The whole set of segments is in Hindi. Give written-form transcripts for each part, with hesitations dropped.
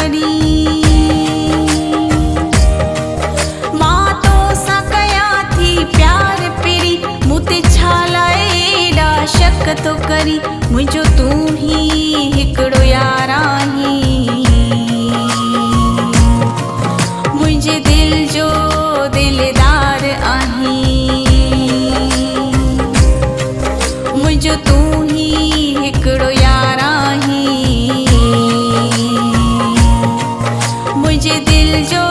करी। मां तो सा कया थी प्यार पिरी, मुते छालाएडा शक तो करी। मुझो तू ही हिकड़ो यार आहीं, मुझे दिल जो दिलदार आहीं। मुझो तू ही हिकड़ो यार आहीं, मुझे दिल जो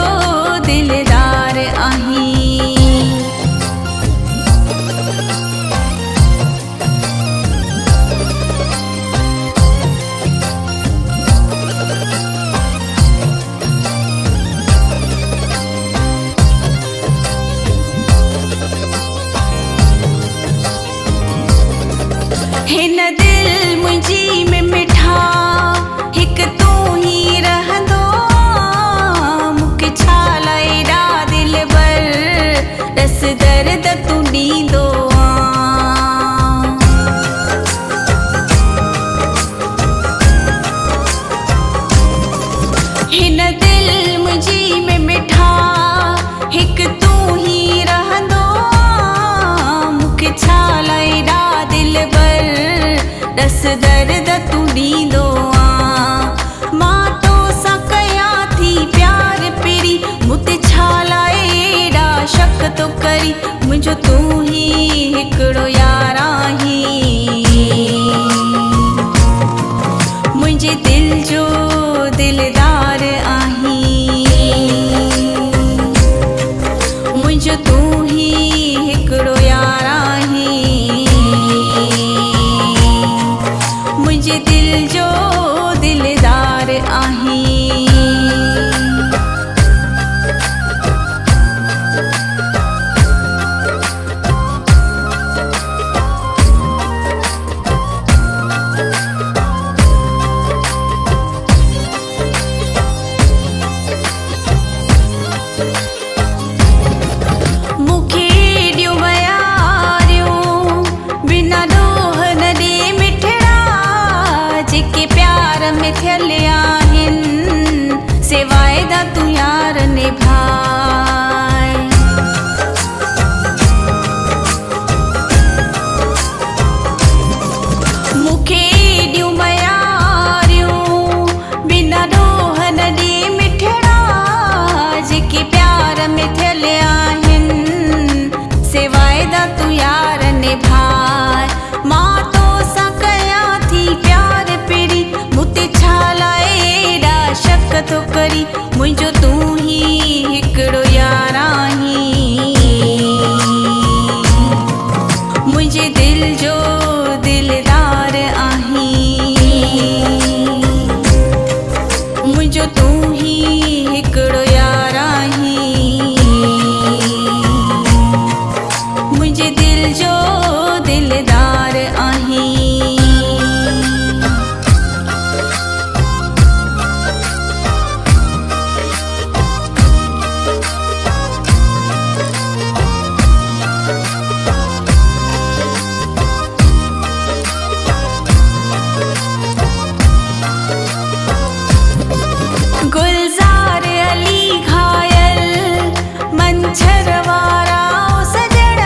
दिलदार आहीं। हिन दिल मुंहिंजी में मिठा हिक तू ही रहंदो। मूंखे छालाएडा दिल बर रस दर्द तू ॾींदो। हिन दिल मुंहिंजी में मिठा हिक तू ही रहंदो। मूंखे छालाएडा दिल बर रस दर्द तू ॾींदो। मां तो सा कया थी प्यार पिरी, मुते छालाएडा शक तो करी। मुझो तू ही हिकड़ो यार आहीं, मुझे दिल जो दिलदार आहीं। मुझो तू ही हिकड़ो यार आहीं, मुझे दिल जो दिलदार आहीं। मूंखे ॾियो मयारियो बिना ॾोह न ॾे मिठड़ा, जेके प्यार में थियल आहिनि से वाइदा तू यार निभाए। मूंखे ॾियो मयारियो बिना ॾोह न ॾे मिठड़ा, जेके प्यार में थियल आहिनि से वाइदा तू यार निभाए। मां तो सा कया थी प्यार पिरी, मुते छालाएडा शक तो करी। मुझो तू ही हिकड़ो यार आहीं, मुझे दिल जो दिलदार आहीं। मुझो तू ही हिकड़ो यार आहीं, मुझे दिल जो दिलदार आहीं। गुलजार अली घायल मंछर वारा सजण,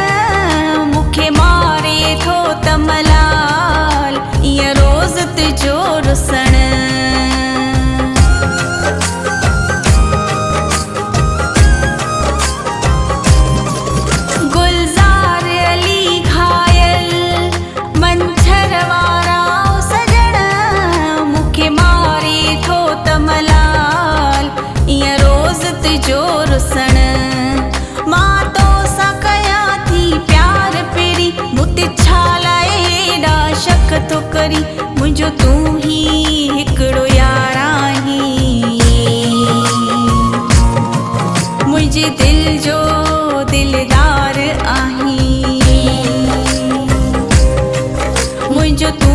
मूंखे मारे थो त मलाल ईअं रोज़ तुंहिंजो रुसण। गुलजार अली घायल मंछर वारा सजण, मूंखे मारे थो त मलाल ईअं रोज़ तुंहिंजो रुसण। मां तो सा कया थी प्यार पिरी, मुते छालाएडा शक तो करी। मुझो तू ही हिकड़ो यार आहीं, मुझे दिल जो दिलदार आहीं। मुझो तू